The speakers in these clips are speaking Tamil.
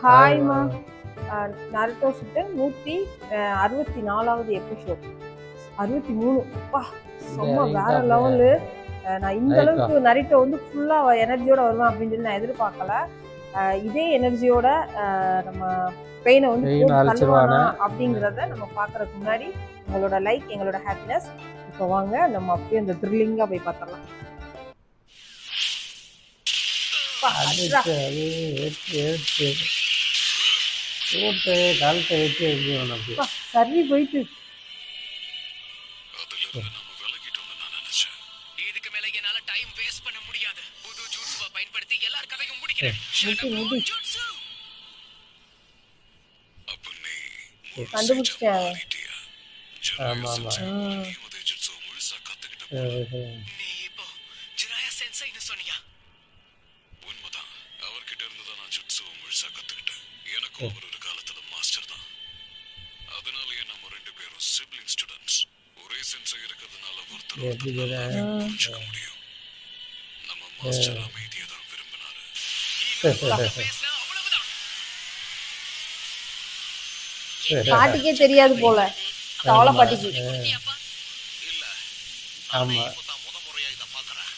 ஹாய்மா. நருட்டோ ஷிப்புடன் 164வது எபிசோட். 63. அப்பா செம்ம வேற லெவலு. நான் இந்த அளவுக்கு நருட்டோ வந்து ஃபுல்லா எனர்ஜியோட வருவேன் அப்படின்னு சொல்லி நான் எதிர்பார்க்கல. இதே எனர்ஜியோட நம்ம பெயினை வந்து தள்ளுவானா அப்படிங்கிறத நம்ம பார்க்கறதுக்கு முன்னாடி உங்களோட லைக் எங்களோட ஹாப்பினஸ். இப்போ வாங்க நம்ம அப்படியே அந்த த்ரில்லிங்காக போய் பார்த்துடலாம். சரி போயிட்டு இதுக்கு மேல என்னால டைம் வேஸ்ட் பண்ண முடியாது. புது ஜூட்ஸுவை பயன்படுத்தி எல்லார் கதையும் முடிக்கிறேன். கண்டுபிடிச்சிட்டேன். ஆமா ஆமா நீ இப்போ ஜிராயா சென்சைன்னு சொன்னியா? உண்மைதான். அவர்கிட்ட இருந்து தான் நான் ஜுட்ஸுவை முழுசா கத்துக்கிட்டேன். எனக்கும் அவர் ஒரு காலத்துல மாஸ்டர் தான். அதனாலயே நம்ம ரெண்டு பேரும் சிப்லிங் ஸ்டூடெண்ட்ஸ். ஒரே சென்சை இருக்கிறதுனால ஒருத்தர் புரிஞ்சுக்க முடியும். நம்ம மாஸ்டர் அமைதியை தான் விரும்பினாரு. பாட்டிக்கே தெரியாது போல. தவளை பாட்டிக்கு. இல்ல ஆமா முத முறையா இத பாக்குறேன்.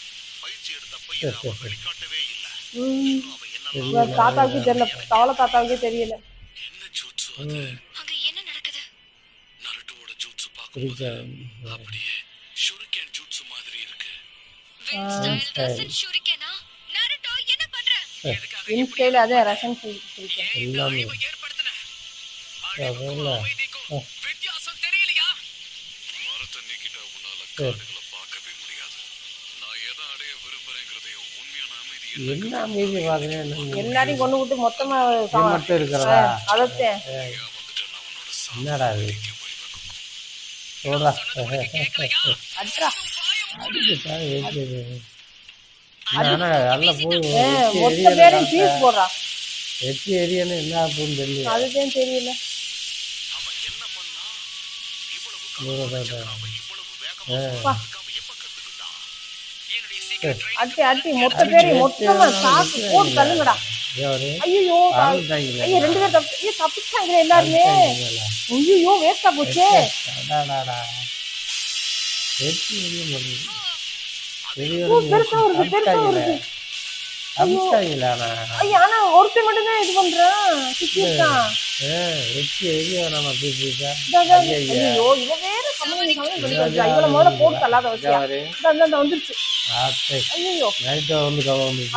பயிற்சி எடுத்தப்ப இத வெளிக்காட்டவே இல்ல. தாத்தாவுக்கு தெரியல. தவளை தாத்தாவுக்கே தெரியல. என்ன ஜூட்ஸு அது? அங்க என்ன நடக்குது? நருட்டோட ஜூட்ஸு பாக்கும்போது அப்படியே ஷூரிகேன் ஜூட்ஸு மாதிரி இருக்கு. ஷூரிகேனா? நருட்டோ என்ன பண்ற? இன்ஸ்டைல் அதே ரசன் ஷூரிகேன். எல்லாமே வித்தியாசம் தெரியலையா? மரத்தை நீக்கிட்டா உன்னால காடுகளை பார்க்கவே முடியாது. நான் எதை அடைய விரும்புறேங்கிறதையும் உண்மையான அமைதி என்ன அமைதி பாக்குறேன். எல்லாரையும் கொண்டு விட்டு மொத்தமா மட்டும் இருக்கிறதா? அதத்தே வந்துட்டு நான் உன்னோட என்னடா இது அட்ரா மொத்த பேரையும் பீஸ் போடுறா. வெற்றி எரியன்னு என்ன ஆகுன்னு தெரியல. அதுதான் தெரியல. அவன் என்ன பண்ணா? இவ்வளவு வேகமா எப்ப கத்துக்கிட்டான்? என்னுடைய சீக்கிரம் அட்டி அட்டி மொத்த பேரையும் மொத்தமா சாக்கு போட்டு தள்ளுங்கடா. ஐயோ ஐயோ 2 பேர் தப்பிச்சாங்களே எல்லாருமே. ஐயோ வேஸ்டா போச்சே. பெருசா வருது. ஐயா ஆனா ஒருத்தர் மட்டும்தான் இது பண்றான். ஐயோ இவ வேற இவளை முதல்ல போட்டு தள்ளாத வச்சியா. வந்துருச்சு. ஐயோ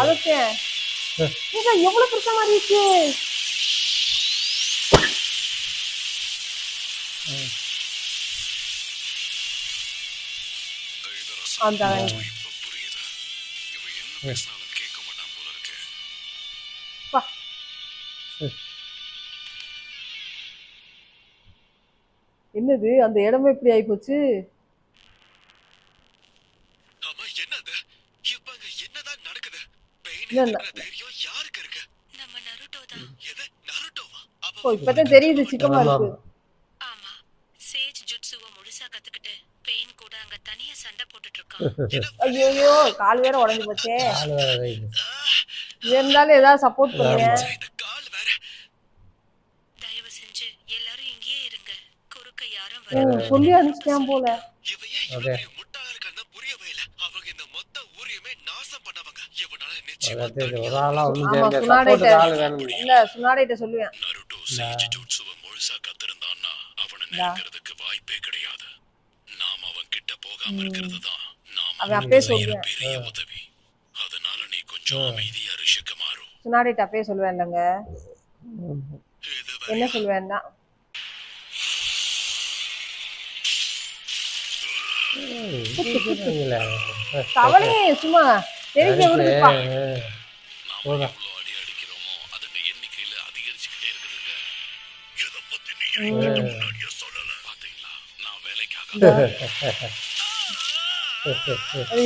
அதுக்கு எவ்வளவு பெருசா மாதிரி இருக்கு. அந்த இப்ப புரியுது. இவ என்ன பேசினாலும் கேட்க மாட்டான் போல இருக்கு. என்னது அந்த இடமே இப்படி ஆயிப்போச்சு. ஆமா என்னது? இப்பங்க என்னதான் நடக்குது? தைரியம் யாருக்கு இருக்கு? நம்ம நருட்டோ தான். எது நருட்டோவா? ஓ இப்பதான் தெரியுது சிக்கமா இருக்கு. ஆமா சேஜ் ஜுட்ஸுவை முழுசா கத்துக்கிட்டு பெயின் கூட அங்க தனியா சண்டை போட்டுட்டு இருக்கான். ஐயோ கால் வேற உடைஞ்சு போச்சே. இருந்தாலும் ஏதாவது சப்போர்ட் பண்ணுங்க. தயவு செஞ்சு எல்லாரும் இங்கேயே இருங்க. குறுக்க யாரும் வர சொல்லி அனுப்பிச்சிட்டான் போல. முட்டாளா இருக்கான்னு புரியவே இல்ல. அவங்க இந்த மொத்த ஊரையுமே நாசம் பண்ணவங்க. இவனால சுனாடைட்ட சொல்லுவேன். நருட்டோ சேஜ் ஜுட்ஸுவை முழுசா கத்திருந்தான்னா அவனை நெருக்கிறதுக்கு வாய்ப்பே கிடையாது. நாம அவன் கிட்ட போகாம இருக்கிறது தான் நாம பெரிய உதவி. அதனால நீ கொஞ்சம் அமைதியா ரிஷிக்கு மாறு. சுனாடைட்ட அப்பயே சொல்லுவேன் இல்லங்க. என்ன சொல்லுவேன்னா தவளையே சும்மா தெரிஞ்ச விடுப்பா. அடி அடிக்கிறோமோ அதோட எண்ணிக்கையில அதிகரிச்சுக்கிட்டே இருக்குதுங்க. இத பத்தி நீ எனக்கு முன்னாடியே சொல்லல. பாத்தீங்களா நான் வேலைக்காக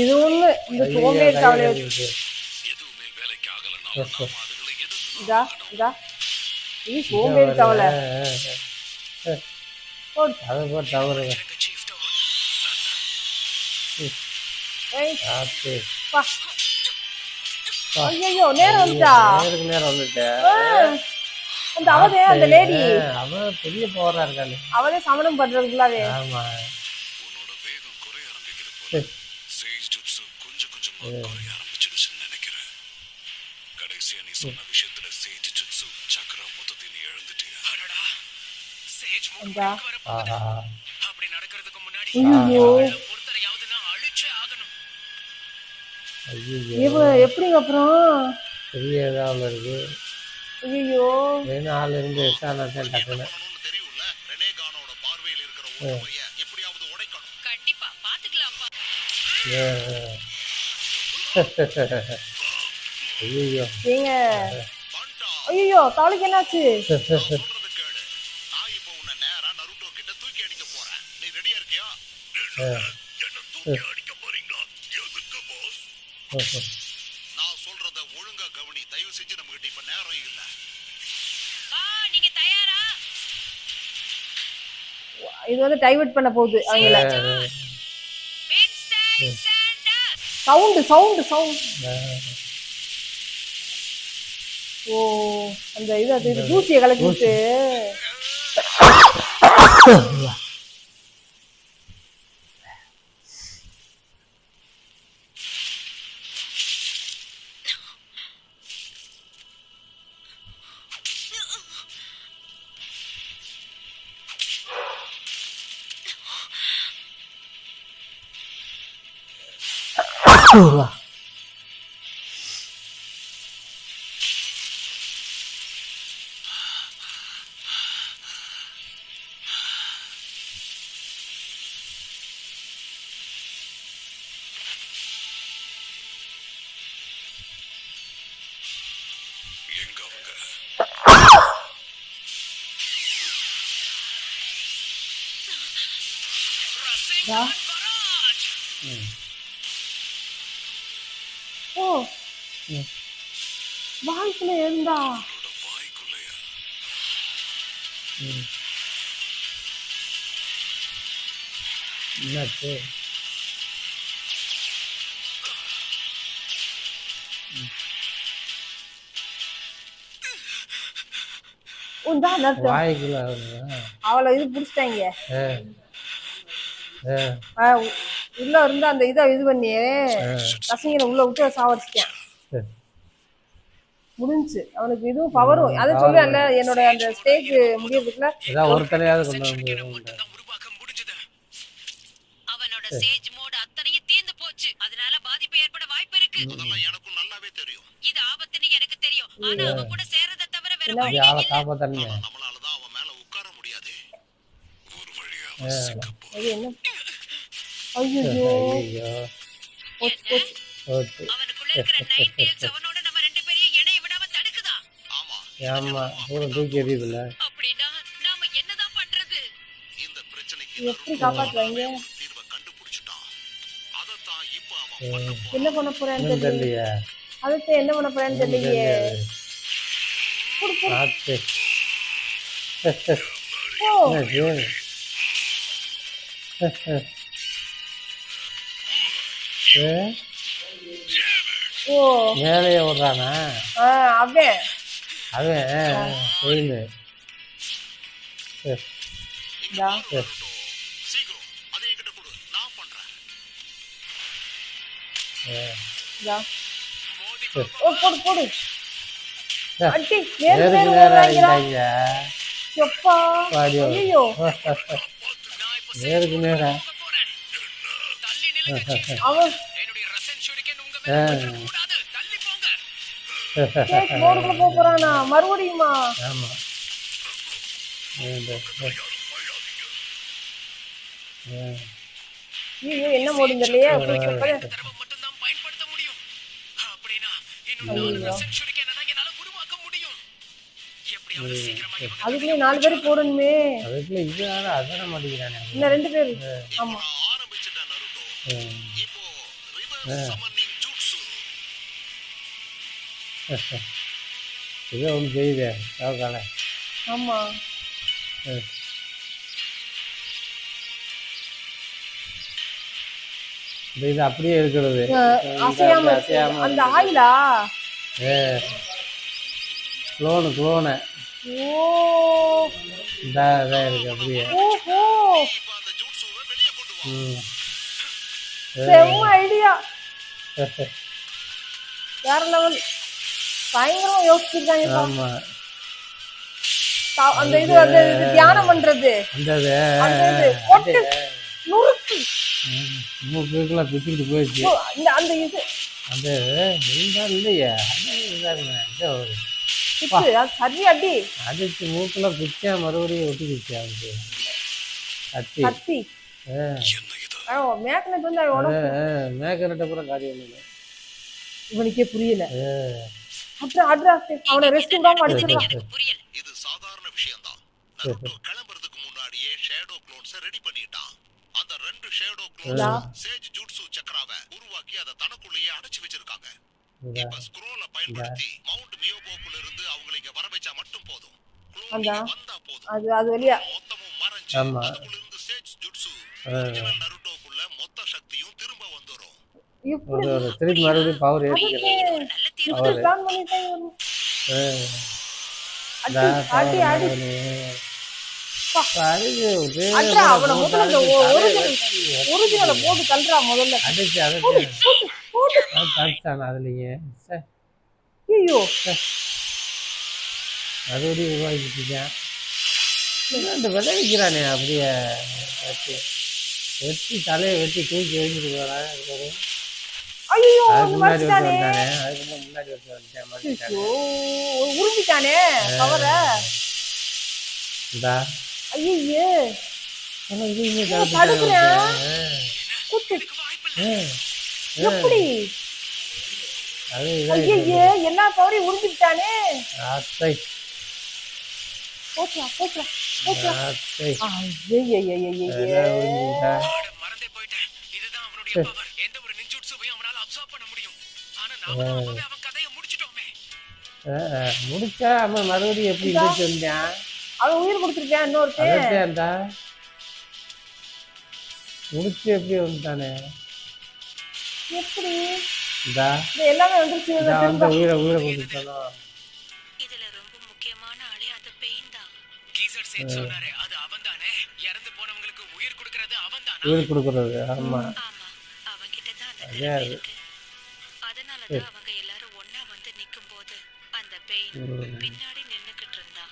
இது ஒண்ணு இந்த சோம்பேறி தவளையை எதுவுமே வேலைக்கு ஆகலனாலும் நாம அதுகளை இதா இதா இது சோம்பேறி தவளை. அதை போட்டு தவறு ஐயோ நேரம் வந்துட்டா. நேரம் வந்துட்டேன். அந்த அவதே அந்த லேடி அவன் பெரிய பவரா இருக்கானே. அவளே சமணம் பண்றதுக்குள்ளாவே. ஆமா. உன்னோட வேகம் குறைய ஆரம்பிக்குது போல. சேஜ் ஜுட்சு கொஞ்சம் கொஞ்சமா குறைய ஆரம்பிச்சிடுச்சுன்னு நினைக்கிறேன். கடைசியா நீ சொன்ன விஷயத்துல சேஜ் ஜுட்சு சக்கரா மொத்தத்தை நீ இழந்துட்டியா? அடடா சேஜ் அந்தா. மூக்கு வரப்போகுது. ஆஹா. அப்படி நடக்கிறதுக்கு முன்னாடி ஐயோ ஒருத்தரையாவது நான் அழிச்சே ஆகணும். ஐயோ இவன் எப்படிங்க அப்புறம்? பெரிய இதாக இருக்கு. ஐயோ வேணும் ஆள் இருந்து விசாரணை டக்குன்னு. தெரியும்ல, ரெனேகானோட பார்வையில் இருக்கிற ஒருமுறைய எப்படியாவது உடைக்கணும். கண்டிப்பா பாத்துக்கலாம்ப்பா. ஐயோ ஏங்க ஐயோ காலுக்கு என்னாச்சு? சொல்றது கேளு. நான் இப்போ உன்னை நேரா நருட்டோ கிட்ட தூக்கி அடிக்க போறேன். நீ ரெடியா இருக்கியா? என்ன தூக்கி அடிக்க போறீங்களா? எதுக்கு பாஸ்? நான் சொல்றத ஒழுங்கா கவனி. தயவு செஞ்சு நம்ம கிட்ட இப்ப நேரம் இல்ல. நீங்க தயாரா? இது வந்து டைவர்ட் பண்ண போகுது அவங்கள. Wednesday stand sound sound sound. ஓ அந்த இது தூசியை கலக்கிட்டு எங்க அவங்க? ஓ வாய்க்குள்ள இருந்தா உன்னோட வாய்க்குள்ளையா? என்னாச்சு? உண்டா நட்டு வாய்க்குள்ள அவளை இது பிடிச்சிட்டாங்க. உள்ள இருந்து அந்த இதை இது பண்ணி கசிங்கரை உள்ள விட்டு சாவடிச்சிட்டேன். முடிஞ்சு அவனுக்கு இதுவும் பவரும். அதை சொல்லுவேன்ல என்னோட அந்த ஸ்டேஜ் முடியறதுக்குள்ள ஏதாவது ஒருத்தரையாவது கொண்டு வந்து மட்டும்தான் உருவாக்க முடிஞ்சது. அவனோட சேஜ் மோட் அத்தனையும் தீர்ந்து போச்சு. அதனால பாதிப்பு ஏற்பட வாய்ப்பு இருக்கு. அதெல்லாம் எனக்கும் நல்லாவே தெரியும். இது ஆபத்துன்னு எனக்கு தெரியும். ஆனா அவன் கூட சேர்றதை தவிர வேற வழி ஆளை காப்பாத்தணுமே. நம்மளாலதான் அவன் மேல உட்கார முடியாது. ஒரு வழியா அவன் சிக்கப்போ. அது என்ன? ஐயோ ஐயோ என்ன? ஓட்டு. அவனுக்குள்ள இருக்கிற நைன் டேல்ஸ் அவனோட நம்ம ரெண்டு பேரையும் இணைய விடாம தடுக்குதா? ஆமா, ஆமா பூரா தூக்கி எறியுதுல. அப்படின்னா நாம என்னதான் பண்றது? இந்த பிரச்சனைக்கு எப்படி காப்பாத்துவாங்க? தீர்வை கண்டுபிடிச்சிட்டான். அதத்தான் இப்ப அவன் பண்ண போறான். என்ன பண்ண போறேன்னு தெரியல. தெரியலையா? அதுக்கு என்ன பண்ண போறேன்னு தெரியலையே. பார்த்து ஓ என்னாச்சு? ஓ மேலேயே விடுறானா அவன் அவன்? செயின்னு இதா. சீக்கிரம் அதை என்கிட்ட கொடு, நான் பண்றேன். இதா. மோதி ஓ போடு போடு அட்டி நேருக்கு நேருக்கு நேரு நேரம் ஓடுறாங்கடா. ஆகிட்டாங்க. எப்பா பாடியோ. ஐயோ நான் இப்ப நேருக்கு நேரம் போக போறேன். தள்ளி நில்லுங்க chief. அவன் என்னுடைய ரசன் ஷூரிகன் உங்க மேல பற்ற கூடாது. தள்ளி போங்க. கேக் போர்டுக்குள்ள போக போறானா மறுபடியுமா? ஆமா. ஐயோ என்ன போடுங்க இல்லையே. தடவை மட்டும் தான் பயன்படுத்த முடியும். அப்படின்னா இன்னும் 4 ரசன் ஷூரிகன் என்னால உருவாக்க முடியும். எப்படியாவது சீக்கிரமா இவங்க அதுக்குள்ளே 4 பேர் போடணுமே. அதுக்குள்ள இது அதன மாட்டேங்கிறானே. இன்னும் 2 பேர். ஆமா நான் ஆரம்பிச்சிட்டேன் நருட்டோ. இப்போ ரிவர்ஸ் சம்மனிங் ஜூட்சு. இதோ ஒன்று செய்யுதே சாவுக்கால. ஆமா இது அப்படியே இருக்கிறது. அசையாம இருக்கு. அந்த ஆயிலா குளோனு ஓ இதான் இருக்கு அப்படியே. ஓஹோ இப்ப அந்த ஜூட்ஸுவை வெளியே கொண்டு வா. ம். செம்ம ஐடியா, வேற லெவல். பயங்கரமா யோசிச்சிருக்காங்க. ஆமா. அந்த இது அந்த இது தியானம் பண்றது, அந்த அந்த இது போட்டு நுறுக்கு மூக்குலாம் பிச்சுக்கிட்டு போயிடுச்சு. இந்த அந்த இது அந்த இருந்தா இல்லையே, அது இதாங்க இந்த ஒரு பிச்சு, அது சரி அடி அடிச்சு மூக்கெல்லாம் பிச்சா மறுபடியும் ஒட்டிக்கிச்சு அவனுக்கு கத்தி. கத்தி. மேக்னெட் வந்து அவன் உடம்பு மேக்கரட்ட கூட காரியம் இல்லை. இவனுக்கே புரியல. அப்புறம் அவனை ரெஸ்ட் விடாம அடிச்சிடலாம். இது சாதாரண விஷயம்தான். நருட்டோ கிளம்புறதுக்கு முன்னாடியே ஷேடோ க்ளோன்ஸை ரெடி பண்ணிட்டான். அந்த 2 ஷேடோ க்ளோன்ஸ் சேஜ் ஜூட்சு சக்கராவை உருவாக்கி அதை தனக்குள்ளேயே அடைச்சு வச்சிருக்காங்க. இப்ப ஸ்க்ரோலை பயன்படுத்தி மவுண்ட் மியோபோக்குல இருந்து அவங்களை இங்க வர வச்சா மட்டும் போதும். க்ளோன் வந்தா போதும், அது வழியா மொத்தமும் மறைஞ்சு அதுக்குள்ள இருந்து சேஜ் ஜூட்சு ஒரிஜினல் நருட்டோக்குள்ள மொத்த சக்தியும் திரும்ப வந்துரும். இப்படி திருப்பி மறுபடியும் பவர் ஏறிக்கிறது. இப்படி பிளான் பண்ணிட்டாங்க. அடி அடி அடி அட்ரா, அவனை முதல்ல ஒரிஜினலை போட்டு தள்ளுறா முதல்ல. அடிச்சு அதுலயே ஐயோ மறுபடியும் உருவாக்கிட்டான். இந்த விளைவிக்கிறானே அப்படியே வெட்டி தலையை வெட்டி தூக்கி எழுதிட்டு போறான். ஐயோ முன்னாடி வந்தானே, அதுக்கு முன்னாடி வந்துட்டான். உருவிட்டானே கவர. இந்தா ஐயே எப்படி அது ஐயே எல்லா கவரையும் உருவிட்டானே. அத்தை போச்சா போச்சா போச்சா. மறந்தே போயிட்டேன். இதுதான் அவனுடைய பவர். எந்த ஒரு நிஞ்சுட்சுவையும் அவனால அப்சார்ப் பண்ண முடியும். ஆனா நாம அவன் கதையை முடிச்சிட்டோமே. முடிச்சா அவன் மறுபடியும் எப்படி இருந்துச்சு வந்தான். அவன் உயிர் கொடுத்துருக்கேன் இன்னொருத்தன். முடிச்சு எப்படி வந்துட்டானே. எப்படி இதா எல்லாமே வந்துருச்சு. அந்த உயிரை கொடுத்துட்டானோ. இதுல ரொம்ப முக்கியமான ஆளே அந்த பெயின் தான். கீசர் சேட் சொன்னாரே, அது அவன்தானே? இறந்து போனவங்களுக்கு உயிர் கொடுக்கிறது அவன்தானா? உயிர் கொடுக்கறது. ஆமா ஆமா, அவங்கிட்ட தான் அந்த திறமை இருக்கு. அதனாலதான் அவங்க எல்லாரும் ஒண்ணா வந்து நிக்கும்போது அந்த பெயின் பின்னாடி நின்னுக்கிட்டு இருந்தா.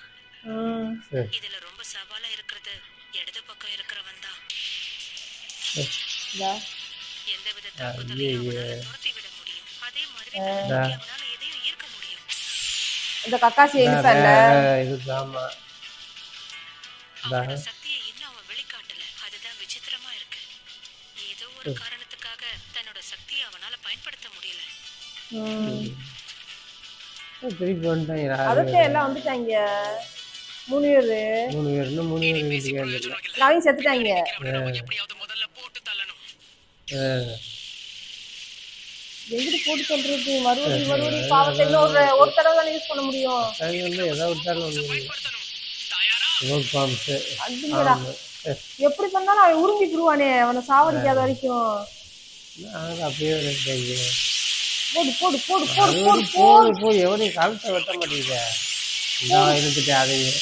இதுல ரொம்ப சவாலா இருக்கிறது இடது பக்கம் இருக்கிறவன் தான். எந்தவித தாக்குதலையும் அவனால துரத்தி விட முடியும். அதே மாதிரி அவனால எதையும் ஈர்க்க முடியும். இந்த கக்காசி எழுப்பல்ல இதுதாமா. அவனோட சக்தியை இன்னும் அவன் வெளிக்காட்டல. அதுதான் விசித்திரமா இருக்கு. ஏதோ ஒரு காரணத்துக்காக தன்னோட சக்தியை அவனால பயன்படுத்த முடியல. திருப்பி வந்துட்டாங்க. அதே எல்லாம் வந்துட்டாங்க. 3 பேர் இன்னும் 3 பேர் நாளைக்கு செத்துட்டாங்க. எப்படியாவது முதல்ல போட்டு தள்ளணும். எங்கிட்டு போட்டு சொல்றது? மறுபடியும் பாவத்தை ஒரு தடவை தான் யூஸ் பண்ண முடியும். எப்படி பண்ணாலும் அவன் உறிஞ்சிக்கிடுவானே அவனை சாவடிக்காத வரைக்கும். அப்படியே போடு போடு போடு போடு போடு போடு போய் எவனையும் கழுத்தை வெட்ட மாட்டேங்குது. இருந்துட்டு அதையும்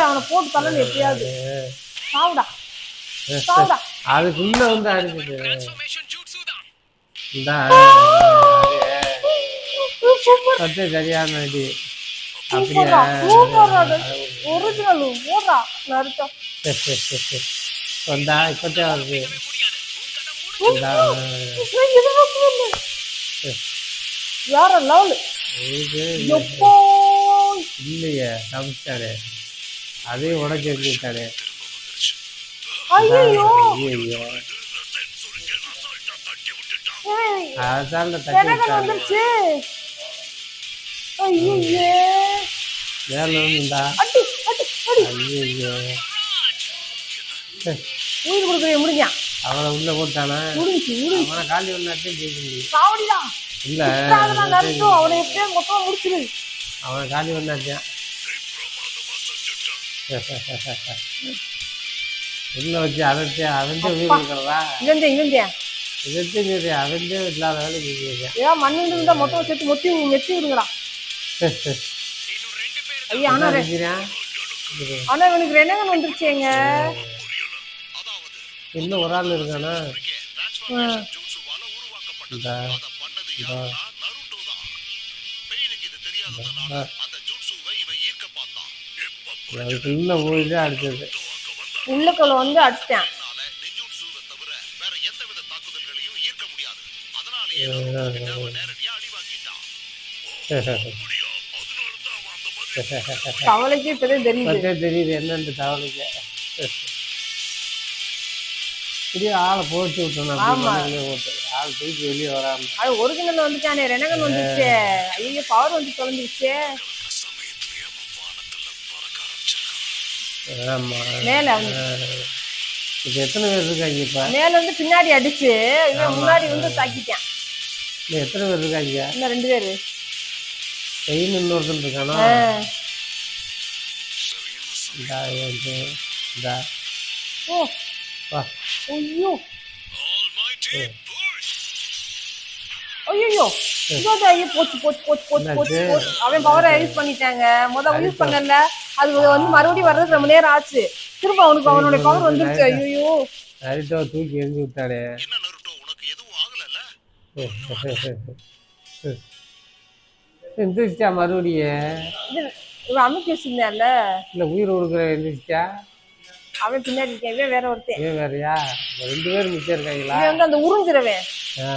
அவனை போட்டு தள்ளணும் எப்படியாவது. சாவுடா சாவுடா. அதுக்குள்ள வந்து அடிச்சுட்டு சரியான அடி. ஒரிஜினல் ஓடுறா நருட்டோ. வந்தா இப்பத்தே வருது. வேற லெவல். எப்போ இல்லையே சமைச்சாரு, அதையும் உடச்சு எடுத்துட்டாரு. ஐயோ அதான் வந்துருச்சு. ஐயே வேற இருந்தா ஐயோ உயிர் கொடுக்குற முடிஞ்சா அவனை உள்ள போட்டானா? முடிஞ்சு அவனை காலி ஒன்னாட்டையும் ஜெயிக்க முடியும். சாவடிடா இல்ல அவனை எப்படியா மொத்தம் முடிச்சிரு. அவனை காலி ஒன்னாச்சான் உள்ள வச்சு அரைச்சு அவன்டே உயிர் கொடுக்குறதா? இதே அவன்டே இல்லாத வேலை ஏன் மண்ணு இருந்தா மொத்தம் சேர்த்து மெத்தி விடுங்கடா. ஐயா ஆனா அடிக்கிறான். ஆனா இவனுக்கு ரெனகன் வந்துருச்சேங்க. அதாவது இன்னும் ஒரு ஆள் இருக்கானா? டிரான்ஸ்ஃபர்மேஷன் ஜூட்ஸுவால உருவாக்கப்பட்டது. இந்தா, அத பண்ணது யாருன்னா நருட்டோ தான். பெயினுக்கு இது தெரியாததுனால அந்த ஜூட்ஸுவை இவன் ஈர்க்க பார்த்தான். அதுக்குள்ள போயிட்டு அடிச்சது. உள்ளுக்குள்ள வந்து அடிச்சிட்டேன். அதனால நெஞ்சுட்ஸுவை தவிர வேற எந்தவித தாக்குதல்களையும் ஈர்க்க முடியாது. அதனாலேயே நருட்டோ கிட்ட அவன் நேரடியா அடி வாங்கிட்டான். கவலைக்கு இப்பதான் தெரியுது. பத்தே தெரியுது என்னன்னு தவளைக்கு. இப்படியே ஆளை போட்டு விட்டோம். ஆமா. போட்டு ஆள் தூக்கி வெளியே வராம. அது ஒரிஜினல் வந்துட்டானே, ரெனகன் வந்துருச்சே. ஐயோ பவர் வந்து தொலைஞ்சிருச்சே. சமயத்திலேயே அவன் வானத்துல பறக்க ஆரம்பிச்சிருக்கான். ஆமா. மேல வந்து இப்ப எத்தனை பேர் இருக்காங்க இப்ப? மேல இருந்து பின்னாடி அடிச்சு இவன் முன்னாடி வந்து தாக்கிட்டான். இன்னும் எத்தனை பேர் இருக்காங்க? இன்னும் 2 பேரு. பெயின் இன்னொருத்தன் இருக்கானா? சரியான இந்தா ஓ வா. ஐயோ Almighty push. ஐயோ இதோட ஐயோ போச்சு போச்சு போச்சு போச்சு போச்சு போச்சு. அவன் பவரை யூஸ் பண்ணிட்டாங்க. யூஸ் பண்ணல. அது வந்து மறுபடியும் வர்றதுக்கு ரொம்ப நேரம் ஆச்சு. திரும்ப அவனுக்கு அவனுடைய பவர் வந்துருச்சு. ஐயோ நரிட்டோ தூக்கி எரிஞ்சு விட்டாடே. என்ன நருட்டோ, உனக்கு எதுவும் ஆகலல்ல? எந்திரிச்சிட்டா மறுபடியும்? இது இவன் அமுக்கி வச்சிருந்தான்ல, இல்லை உயிர் கொடுக்குற எந்திரிச்சிட்டா? அவன் பின்னாடி இருக்கான். இவன் வேற ஒருத்தன். ஏன் வேறையா? 2 பேர் மிச்சம் இருக்காங்களா? இவன் வந்து அந்த உறிஞ்சிரவன். ஆ.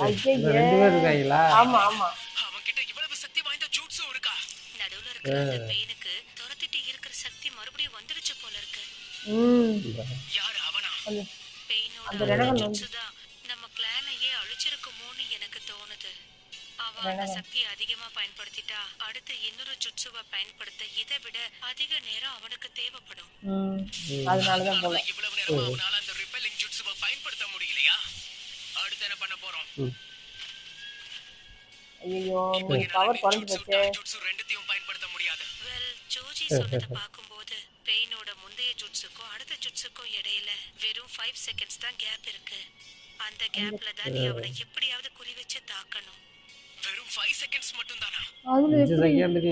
ஐயே. 2 பேர் இருக்காங்களா? ஆமா ஆமா. அவன்கிட்ட இவ்வளவு சக்தி வாய்ந்த ஜூட்ஸு இருக்கா? நடுவுல இருக்கிற அந்த பெயினுக்கு துரத்திட்டு இருக்கிற சக்தி மறுபடியும் வந்துருச்சு போல இருக்கு. யாரு அவனா? பெயினோட அந்த ரெனகன் வந்து ஜுட்ஸு தான் நம்ம கிளானையே அழிச்சிருக்குமோன்னு எனக்கு தோணுது. அவன் அந்த சக்தியை அதிகமா பயன்படுத்திட்டா அடுத்து இன்னொரு ஜுட்ஸுவை பயன்படுத்த இதை விட அதிக நேரம் அவனுக்கு தேவைப்படும். அதனாலதான் போல. இவ்வளவு நேரமா அவனால அந்த ரிப்பெல்லிங் ஜுட்ஸுவை பயன்படுத்த முடியலையா? அடுத்து என்ன பண்ண போறோம்? ஐயோ பவர் குறைஞ்சு போச்சு. ஜுட்ஸு ரெண்டுத்தையும் பயன்படுத்த முடியாது. ஜோஜி சொன்னதை பார்க்கும்போது பெயினோட முந்தைய ஜுட்ஸுக்கும் அடுத்த ஜுட்ஸுக்கும் இடையில வெறும் 5 செகண்ட்ஸ் தான் கேப் இருக்கு. அந்த கேப்ல தான் நீ அவனை எப்படியாவது குறி வச்சு தாக்கணும். வெறும் 5 செகண்ட்ஸ் மட்டும் தானா? அதுல 5 செகண்டுக்கு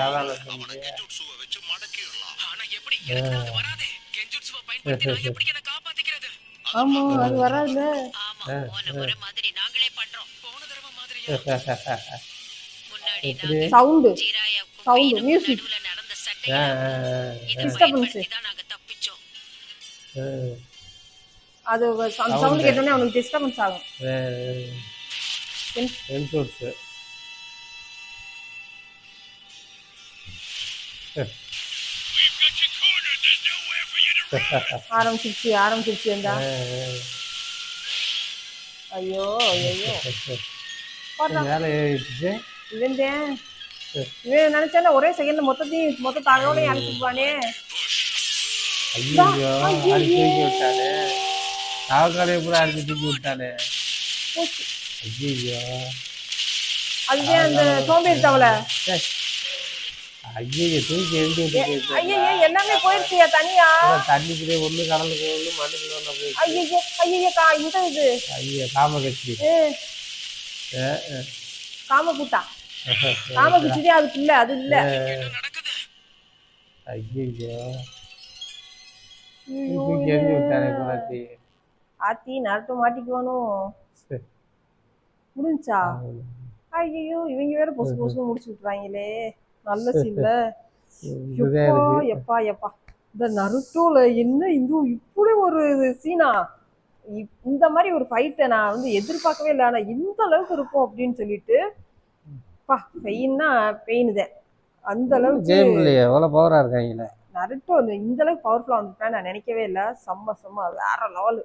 காதால அவனை கெஞ்சுட்ஸுவை வச்சு மடக்கிடலாம். ஆனா எப்படி? எனக்கு அது வராதே. கெஞ்சுட்ஸுவை பயன்படுத்தி நான் எப்படி என்ன காப்பாத்திக்கிறது? ஆமா அது வராதுல. ஆமா, போன முறை மாதிரி நாங்களே பண்றோம். போன தடவை மாதிரியா? முன்னாடி நாங்க சவுண்டு ஜீராயாவுக்கும் சவுண்டு பெயினுக்கும் மியூசிக். நடுவுல நடந்த சண்டையில இதை Disturbance. பயன்படுத்தி தான் நாங்க தப்பிச்சோம். அது அந்த சவுண்ட் கேட்டோன்னே அவனுக்கு டிஸ்டர்பன்ஸ் ஆகும். என்சோர்ஸ். ஆரம்பிச்சிருச்சு இருந்தா. ஐயோ ஐயோ வேலை ஏறிடுச்சு. இவன் நினைச்சானே ஒரே செகண்ட்ல மொத்த தகவலையும் அனுப்பிப்பானே. ஐயோ அடிச்சு தூக்கி விட்டானே. அவக்காலையை கூட அடிச்சு தூக்கி விட்டானே. ஐயோ அதுதான் அந்த சோம்பேறி தவளை. ஐயோ தூக்கி எரிஞ்சு விட்டு ஐயோ எல்லாமே போயிருச்சியா தனியா? தண்ணிக்குள்ளே ஒண்ணு கடலுக்கு ஒண்ணு மண்ணுக்கு ஒண்ணு போயிடுச்சு. ஐயோ ஐயோ இந்த இது ஐயோ காமகட்சி. காமபூட்டா காமகட்சிதே அதுக்கு இல்ல. அது இல்ல. ஐயோ தூக்கி எரிஞ்சு விட்டானே குணாச்சி. ஆத்தி நரட்டு மாட்டிக்குவானும். முடிஞ்சா? ஐயோ இவங்க வேற பொசு பொசுன்னு முடிச்சு விட்டுறாங்களே. நல்ல சீன்ல. எப்பா எப்பா இந்த நருட்டோல என்ன இப்படி ஒரு சீனா? இந்த மாதிரி ஒரு ஃபைட்டை நான் வந்து எதிர்பார்க்கவே இல்லை. ஆனா இந்த அளவுக்கு இருக்கும் அப்படின்னு சொல்லிட்டு பெயின்னா பெயின் தான். அந்த அளவுக்கு எவ்வளவு பவரா இருக்காங்களே நருட்டோ இந்த அளவுக்கு பவர்ஃபுல்லா வந்துட்டான்னு நான் நினைக்கவே இல்லை. செம்ம வேற லெவலு.